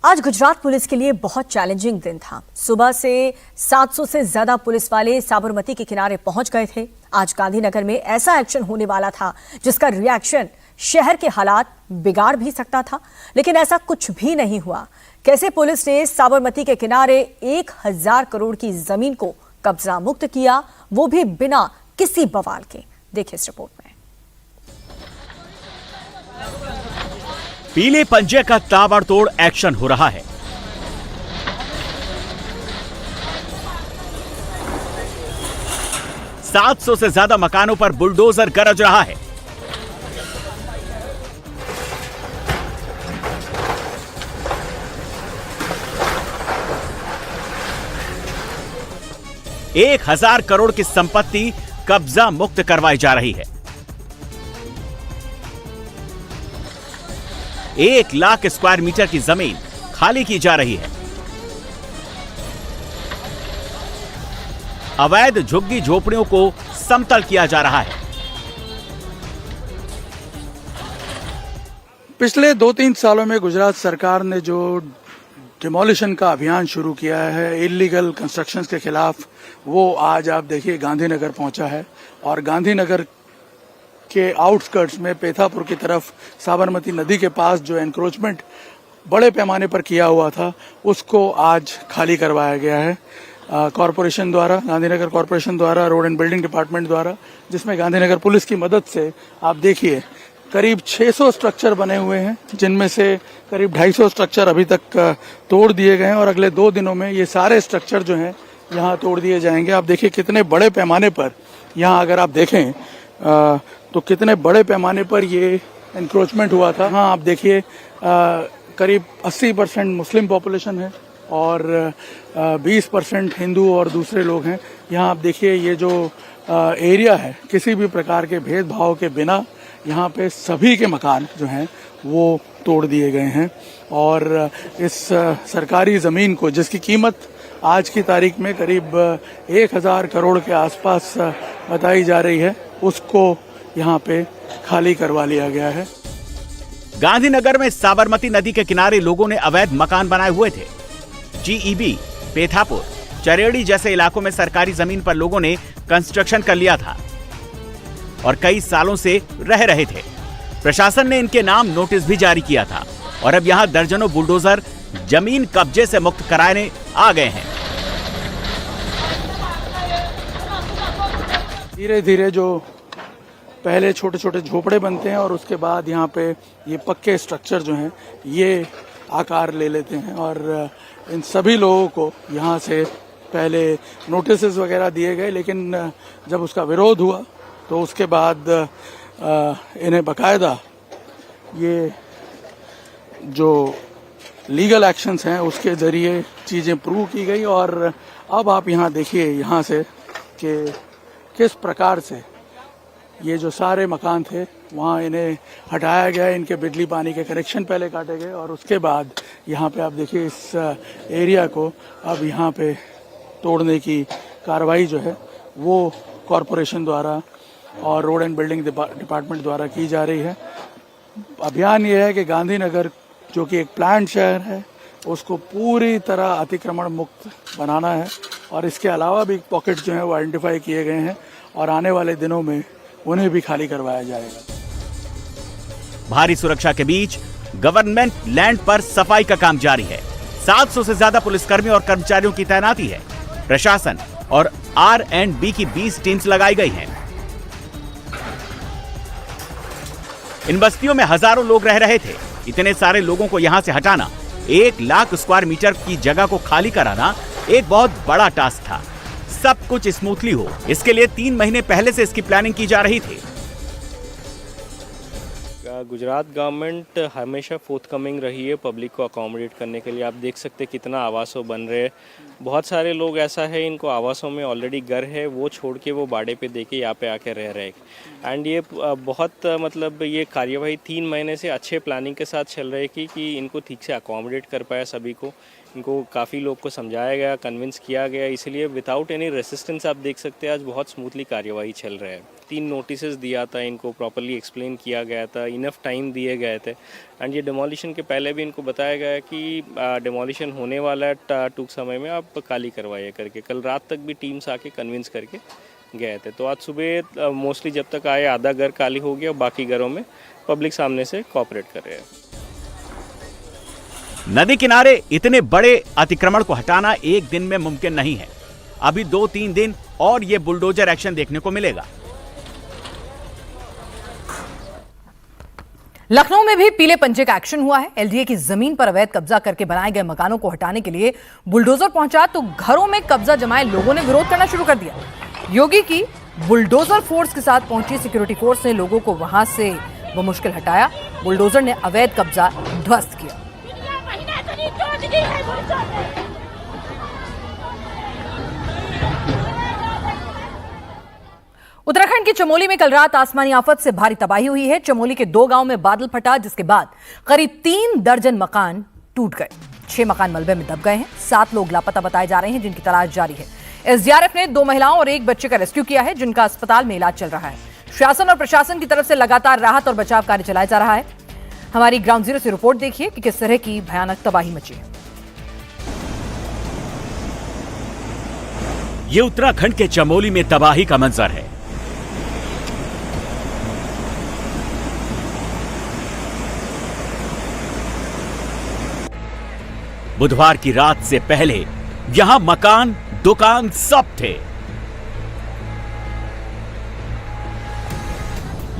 आज गुजरात पुलिस के लिए बहुत चैलेंजिंग दिन था। सुबह से 700 से ज्यादा पुलिस वाले साबरमती के किनारे पहुंच गए थे। आज गांधीनगर में ऐसा एक्शन होने वाला था जिसका रिएक्शन शहर के हालात बिगाड़ भी सकता था, लेकिन ऐसा कुछ भी नहीं हुआ। कैसे पुलिस ने साबरमती के किनारे 1000 करोड़ की जमीन को कब्जा मुक्त किया, वो भी बिना किसी बवाल के। देखिए इस रिपोर्ट में। पीले पंजे का ताबड़तोड़ एक्शन हो रहा है। सात 700 से ज्यादा मकानों पर बुलडोजर गरज रहा है। एक 1000 करोड़ की संपत्ति कब्जा मुक्त करवाई जा रही है। 1 लाख स्क्वायर मीटर की जमीन खाली की जा रही है। अवैध झुग्गी झोपड़ियों को समतल किया जा रहा है। पिछले 2-3 सालों में गुजरात सरकार ने जो डिमोलिशन का अभियान शुरू किया है इलीगल कंस्ट्रक्शंस के खिलाफ, वो आज आप देखिए गांधीनगर पहुंचा है। और गांधीनगर के आउटस्कर्ट्स में पेथापुर की तरफ साबरमती नदी के पास जो एनक्रोचमेंट बड़े पैमाने पर किया हुआ था, उसको आज खाली करवाया गया है कॉरपोरेशन द्वारा, गांधीनगर कॉरपोरेशन द्वारा, रोड एंड बिल्डिंग डिपार्टमेंट द्वारा, जिसमें गांधीनगर पुलिस की मदद से आप देखिए करीब 600 स्ट्रक्चर बने हुए हैं, जिनमें से करीब 250 स्ट्रक्चर अभी तक तोड़ दिए गए हैं और अगले 2 दिनों में ये सारे स्ट्रक्चर जो हैं यहाँ तोड़ दिए जाएंगे। आप देखिए कितने बड़े पैमाने पर यहाँ अगर आप देखें तो कितने बड़े पैमाने पर ये एनक्रोचमेंट हुआ था। हाँ, आप देखिए करीब 80% मुस्लिम पॉपुलेशन है और 20% हिंदू और दूसरे लोग हैं। यहाँ आप देखिए ये जो एरिया है, किसी भी प्रकार के भेदभाव के बिना यहाँ पे सभी के मकान जो हैं वो तोड़ दिए गए हैं। और इस सरकारी ज़मीन को, जिसकी कीमत आज की तारीख में करीब 1000 करोड़ के आसपास बताई जा रही है, उसको यहाँ पे खाली करवा लिया गया है। गांधीनगर में साबरमती नदी के किनारे लोगों ने अवैध मकान बनाए हुए थे। जीईबी, पेथापुर, चरेड़ी जैसे इलाकों में सरकारी जमीन पर लोगों ने कंस्ट्रक्शन कर लिया था और कई सालों से रह रहे थे। प्रशासन ने इनके नाम नोटिस भी जारी किया था और अब यहां दर्जनों बुलडोजर जमीन कब्जे से मुक्त कराने आ गए हैं। धीरे धीरे जो पहले छोटे छोटे झोपड़े बनते हैं और उसके बाद यहाँ पे ये पक्के स्ट्रक्चर जो हैं ये आकार ले लेते हैं। और इन सभी लोगों को यहाँ से पहले नोटिस वगैरह दिए गए, लेकिन जब उसका विरोध हुआ तो उसके बाद इन्हें बकायदा ये जो लीगल एक्शंस हैं उसके जरिए चीज़ें प्रूव की गई। और अब आप यहाँ देखिए यहाँ से कि किस प्रकार से ये जो सारे मकान थे वहाँ इन्हें हटाया गया, इनके बिजली पानी के कनेक्शन पहले काटे गए और उसके बाद यहाँ पे आप देखिए इस एरिया को अब यहाँ पे तोड़ने की कार्रवाई जो है वो कॉरपोरेशन द्वारा और रोड एंड बिल्डिंग डिपार्टमेंट द्वारा की जा रही है। अभियान ये है कि गांधीनगर जो कि एक प्लान्ड शहर है उसको पूरी तरह अतिक्रमण मुक्त बनाना है और इसके अलावा भी पॉकेट्स जो हैं वो आइडेंटिफाई किए गए हैं और आने वाले दिनों में उन्हें भी खाली करवाया जाएगा। भारी सुरक्षा के बीच गवर्नमेंट लैंड पर सफाई का काम जारी है। 700 से ज्यादा पुलिसकर्मी और कर्मचारियों की तैनाती है। प्रशासन और R&B की 20 टीम्स लगाई गई हैं। इन बस्तियों में हजारों लोग रह रहे थे। इतने सारे लोगों को यहां से हटाना, 1 लाख स्क्वायर मीटर की जगह को खाली कराना एक बहुत बड़ा टास्क था। सब कुछ स्मूथली हो, इसके लिए 3 महीने पहले से इसकी प्लानिंग की जा रही थी। गुजरात गवर्नमेंट हमेशा फोर्थकमिंग रही है पब्लिक को अकोमोडेट करने के लिए। आप देख सकते हैं कितना आवासों बन रहे हैं। बहुत सारे लोग ऐसा है इनको आवासों में ऑलरेडी घर है, वो छोड़ के वो बाड़े पे दे के यहाँ पे आके रह रहे हैं। एंड ये बहुत मतलब ये कार्यवाही 3 महीने से अच्छे प्लानिंग के साथ चल रही है कि इनको ठीक से अकोमोडेट कर पाया सभी को। इनको काफ़ी लोग को समझाया गया, कन्विंस किया गया, इसलिए विदाउट एनी रेसिस्टेंस आप देख सकते हैं आज बहुत स्मूथली कार्यवाही चल रहा है। 3 नोटिस दिया था, इनको प्रॉपर्ली एक्सप्लेन किया गया था, इनफ इनफ टाइम दिए गए थे। एंड ये डिमोलिशन के पहले भी इनको बताया गया है कि डिमोलिशन होने वाला है, टूक समय में आप खाली करवाइए करके। कल रात तक भी टीम्स आके कन्विंस करके गए थे। तो आज सुबह मोस्टली जब तक आए आधा घर खाली हो गया, बाकी घरों में पब्लिक सामने से कोऑपरेट कर रहे हैं। नदी किनारे इतने बड़े अतिक्रमण को हटाना एक दिन में मुमकिन नहीं है। अभी 2-3 दिन और ये बुलडोजर एक्शन देखने को मिलेगा। लखनऊ में भी पीले पंजे का एक्शन हुआ है। एलडीए की जमीन पर अवैध कब्जा करके बनाए गए मकानों को हटाने के लिए बुलडोजर पहुंचा तो घरों में कब्जा जमाए लोगों ने विरोध करना शुरू कर दिया। योगी की बुलडोजर फोर्स के साथ पहुंची सिक्योरिटी फोर्स ने लोगों को वहां से वो मुश्किल हटाया। बुलडोजर ने अवैध कब्जा ध्वस्त किया। उत्तराखंड की चमोली में कल रात आसमानी आफत से भारी तबाही हुई है। चमोली के 2 गांव में बादल फटा, जिसके बाद करीब 3 दर्जन मकान टूट गए। 6 मकान मलबे में दब गए हैं। 7 लोग लापता बताए जा रहे हैं, जिनकी तलाश जारी है। एसडीआरएफ ने 2 महिलाओं और 1 बच्चे का रेस्क्यू किया है, जिनका अस्पताल में इलाज चल रहा है। शासन और प्रशासन की तरफ से लगातार राहत और बचाव कार्य चलाया जा रहा है। हमारी ग्राउंड जीरो से रिपोर्ट देखिए कि किस तरह की भयानक तबाही मची है। ये उत्तराखंड के चमोली में तबाही का मंजर है। बुधवार की रात से पहले यहां मकान, दुकान सब थे,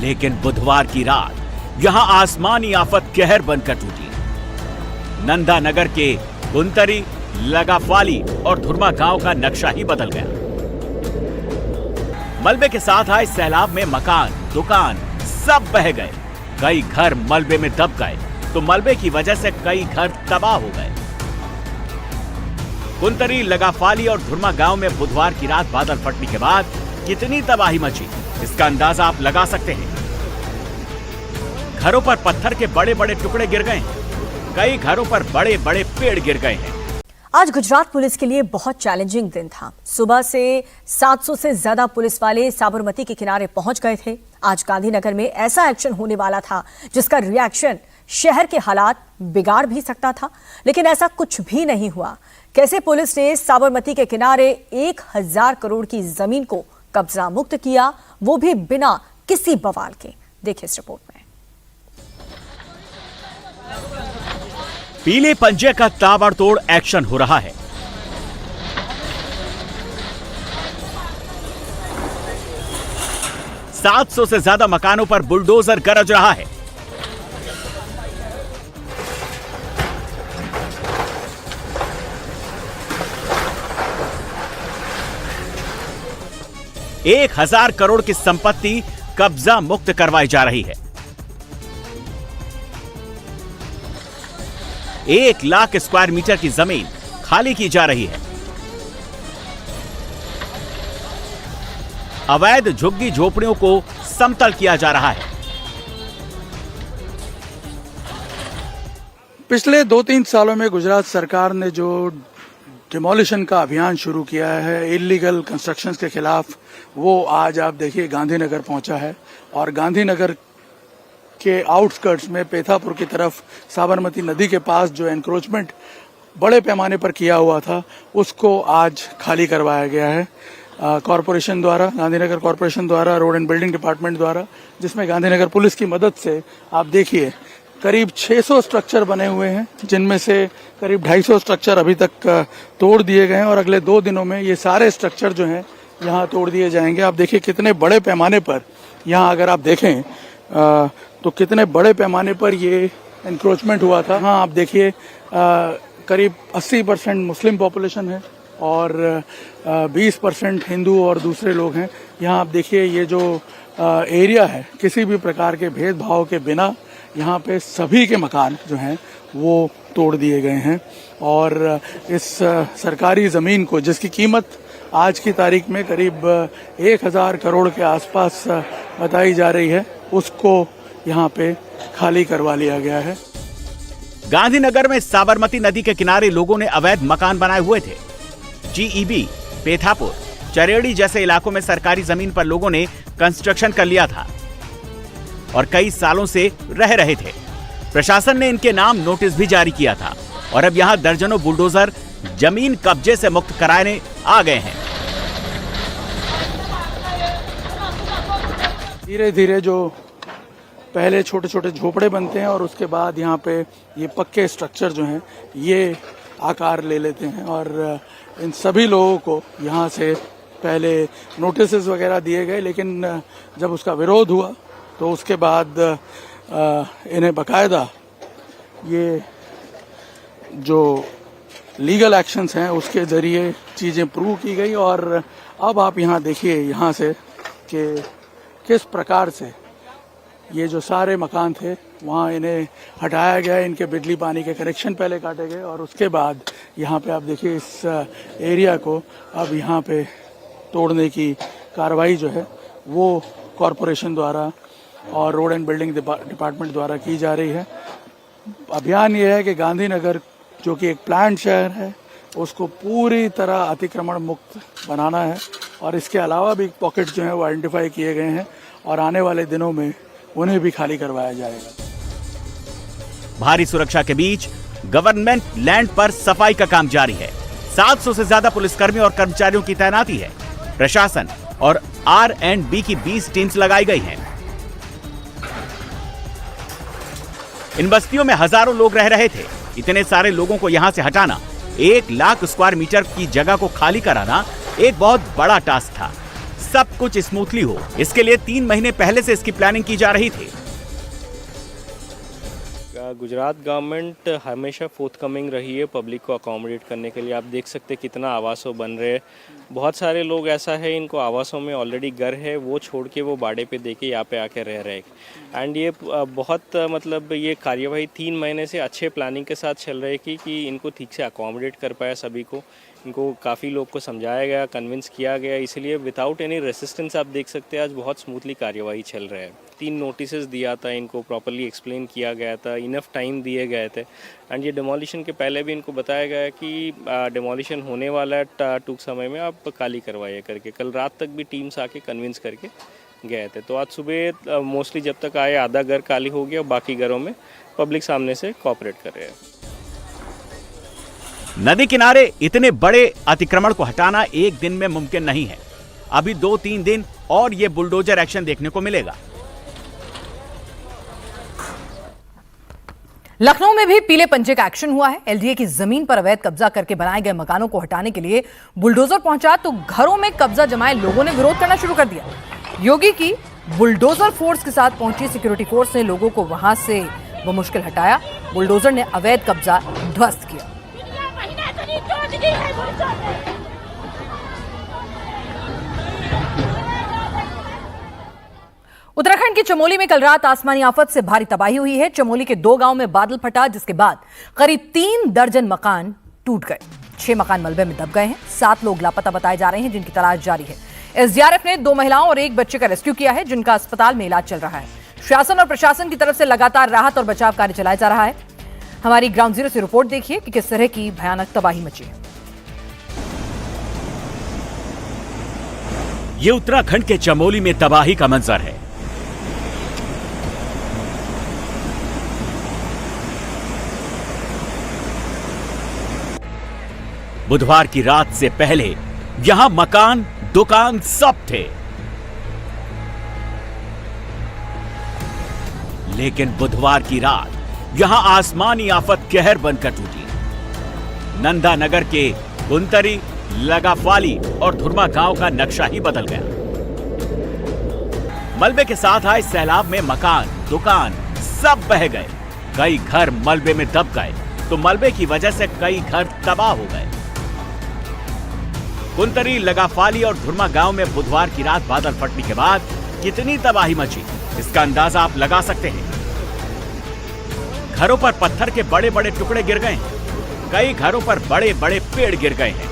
लेकिन बुधवार की रात यहां आसमानी आफत कहर बनकर टूटी। नंदा नगर के गुंतरी, लगाफाली और धुरमा गांव का नक्शा ही बदल गया। मलबे के साथ आए सैलाब में मकान, दुकान सब बह गए। कई घर मलबे में दब गए तो मलबे की वजह से कई घर तबाह हो गए। गुंतरी, लगाफाली और धुरमा गांव में बुधवार की रात बादल फटने के बाद कितनी तबाही मची, इसका अंदाजा आप लगा सकते हैं। घरों पर पत्थर के बड़े बड़े टुकड़े गिर गए हैं। कई घरों पर बड़े बड़े पेड़ गिर गए हैं। आज गुजरात पुलिस के लिए बहुत चैलेंजिंग दिन था। सुबह से 700 से ज्यादा पुलिस वाले साबरमती के किनारे पहुंच गए थे। आज गांधीनगर में ऐसा एक्शन होने वाला था जिसका रिएक्शन शहर के हालात बिगाड़ भी सकता था, लेकिन ऐसा कुछ भी नहीं हुआ। कैसे पुलिस ने साबरमती के किनारे 1000 करोड़ की जमीन को कब्जा मुक्त किया, वो भी बिना किसी बवाल के। देखिए इस रिपोर्ट में। पीले पंजे का ताबड़तोड़ एक्शन हो रहा है। सात 700 से ज्यादा मकानों पर बुलडोजर गरज रहा है। एक 1000 करोड़ की संपत्ति कब्जा मुक्त करवाई जा रही है। 1 लाख स्क्वायर मीटर की जमीन खाली की जा रही है। अवैध झुग्गी झोपड़ियों को समतल किया जा रहा है। पिछले 2-3 सालों में गुजरात सरकार ने जो डिमोलिशन का अभियान शुरू किया है इलीगल कंस्ट्रक्शंस के खिलाफ, वो आज आप देखिए गांधीनगर पहुंचा है। और गांधीनगर के आउटस्कर्ट्स में पेथापुर की तरफ साबरमती नदी के पास जो एनक्रोचमेंट बड़े पैमाने पर किया हुआ था, उसको आज खाली करवाया गया है कॉरपोरेशन द्वारा, गांधीनगर कॉरपोरेशन द्वारा, रोड एंड बिल्डिंग डिपार्टमेंट द्वारा, जिसमें गांधीनगर पुलिस की मदद से आप देखिए करीब 600 स्ट्रक्चर बने हुए हैं, जिनमें से करीब 250 स्ट्रक्चर अभी तक तोड़ दिए गए हैं और अगले 2 दिनों में ये सारे स्ट्रक्चर जो हैं यहाँ तोड़ दिए जाएंगे। आप देखिए कितने बड़े पैमाने पर यहाँ अगर आप देखें तो कितने बड़े पैमाने पर ये एनक्रोचमेंट हुआ था। हाँ, आप देखिए करीब 80% मुस्लिम पॉपुलेशन है और 20% हिंदू और दूसरे लोग हैं। यहाँ आप देखिए ये जो एरिया है, किसी भी प्रकार के भेदभाव के बिना यहाँ पे सभी के मकान जो हैं वो तोड़ दिए गए हैं। और इस सरकारी ज़मीन को, जिसकी कीमत आज की तारीख में करीब 1000 करोड़ के आसपास बताई जा रही है, उसको यहाँ पे खाली करवा लिया गया है। गांधीनगर में साबरमती नदी के किनारे लोगों ने अवैध मकान बनाए हुए थे। जीईबी, पेथापुर, चरेड़ी जैसे इलाकों में सरकारी जमीन पर लोगों ने कंस्ट्रक्शन कर लिया था। और कई सालों से रह रहे थे। प्रशासन ने इनके नाम नोटिस भी जारी किया था और अब यहाँ दर्जनों बुलडोजर जमीन कब्जे से मुक्त कराने आ गए हैं। धीरे धीरे जो पहले छोटे छोटे झोपड़े बनते हैं और उसके बाद यहाँ पे ये पक्के स्ट्रक्चर जो हैं ये आकार ले लेते हैं और इन सभी लोगों को यहाँ से पहले नोटिस वगैरह दिए गए, लेकिन जब उसका विरोध हुआ तो उसके बाद इन्हें बकायदा ये जो लीगल एक्शंस हैं उसके ज़रिए चीज़ें प्रूव की गई। और अब आप यहाँ देखिए यहाँ से कि किस प्रकार से ये जो सारे मकान थे वहाँ इन्हें हटाया गया, इनके बिजली पानी के कनेक्शन पहले काटे गए और उसके बाद यहाँ पे आप देखिए इस एरिया को अब यहाँ पे तोड़ने की कार्रवाई जो है वो कॉरपोरेशन द्वारा और रोड एंड बिल्डिंग डिपार्टमेंट द्वारा की जा रही है। अभियान ये है कि गांधीनगर जो कि एक प्लान्ड शहर है उसको पूरी तरह अतिक्रमण मुक्त बनाना है और इसके अलावा भी पॉकेट जो है वो आइडेंटिफाई किए गए हैं और आने वाले दिनों में उन्हें भी खाली करवाया जाएगा। भारी सुरक्षा के बीच गवर्नमेंट लैंड पर सफाई का काम जारी है। 700 से ज्यादा पुलिसकर्मियों और कर्मचारियों की तैनाती है। प्रशासन और R&B की 20 टीम्स लगाई गई हैं। इन बस्तियों में हजारों लोग रह रहे थे। इतने सारे लोगों को यहां से हटाना, 1 लाख स्क्वायर मीटर की जगह को खाली कराना एक बहुत बड़ा टास्क था। सब कुछ स्मूथली हो, इसके लिए 3 महीने पहले से इसकी प्लानिंग की जा रही थी। गुजरात गवर्नमेंट हमेशा फोर्थकमिंग रही है पब्लिक को अकोमोडेट करने के लिए। आप देख सकते हैं कितना आवासों बन रहे हैं। बहुत सारे लोग ऐसा है इनको आवासों में ऑलरेडी घर है, वो छोड़ के वो बाड़े पे देके यहाँ पे आके रह रहे हैं। एंड ये बहुत मतलब ये कार्यवाही 3 महीने से अच्छे प्लानिंग के साथ चल रही है कि इनको ठीक से अकोमोडेट कर पाया सभी को। इनको काफ़ी लोग को समझाया गया, कन्विंस किया गया, इसलिए विदाउट एनी रेसिस्टेंस आप देख सकते हैं आज बहुत स्मूथली कार्यवाही चल रहा है। 3 नोटिसेस दिया था, इनको प्रॉपरली एक्सप्लेन किया गया था, इनफ टाइम दिए गए थे। एंड ये डिमोलिशन के पहले भी इनको बताया गया कि डिमोलिशन होने वाला है टूक समय में, आप खाली करवाइए करके। कल रात तक भी टीम्स आके कन्विंस करके गए थे। तो आज सुबह मोस्टली जब तक आए आधा घर खाली हो गया, बाकी घरों में पब्लिक सामने से कोऑपरेट कर रहे हैं। नदी किनारे इतने बड़े अतिक्रमण को हटाना एक दिन में मुमकिन नहीं है। अभी 2-3 दिन और ये बुलडोजर एक्शन देखने को मिलेगा। लखनऊ में भी पीले पंजे का एक्शन हुआ है। एलडीए की जमीन पर अवैध कब्जा करके बनाए गए मकानों को हटाने के लिए बुलडोजर पहुंचा तो घरों में कब्जा जमाए लोगों ने विरोध करना शुरू कर दिया। योगी की बुलडोजर फोर्स के साथ पहुंची सिक्योरिटी फोर्स ने लोगों को वहां से वो मुश्किल हटाया। बुलडोजर ने अवैध कब्जा ध्वस्त किया। उत्तराखंड के चमोली में कल रात आसमानी आफत से भारी तबाही हुई है। चमोली के 2 गांव में बादल फटा, जिसके बाद करीब 3 दर्जन मकान टूट गए। 6 मकान मलबे में दब गए हैं। 7 लोग लापता बताए जा रहे हैं, जिनकी तलाश जारी है। एसडीआरएफ ने 2 महिलाओं और 1 बच्चे का रेस्क्यू किया है, जिनका अस्पताल में इलाज चल रहा है। शासन और प्रशासन की तरफ से लगातार राहत और बचाव कार्य चलाया जा रहा है। हमारी ग्राउंड जीरो से रिपोर्ट देखिए कि किस तरह की भयानक तबाही मची है। ये उत्तराखंड के चमोली में तबाही का मंजर है। बुधवार की रात से पहले यहां मकान, दुकान सब थे, लेकिन बुधवार की रात यहां आसमानी आफत कहर बनकर टूटी। नंदा नगर के गुंतरी, लगाफाली और धुरमा गांव का नक्शा ही बदल गया। मलबे के साथ आए सैलाब में मकान, दुकान सब बह गए। कई घर मलबे में दब गए तो मलबे की वजह से कई घर तबाह हो गए। गुंतरी, लगाफाली और धुरमा गांव में बुधवार की रात बादल फटने के बाद कितनी तबाही मची, इसका अंदाजा आप लगा सकते हैं। घरों पर पत्थर के बड़े बड़े टुकड़े गिर गए हैं। कई घरों पर बड़े बड़े पेड़ गिर गए हैं।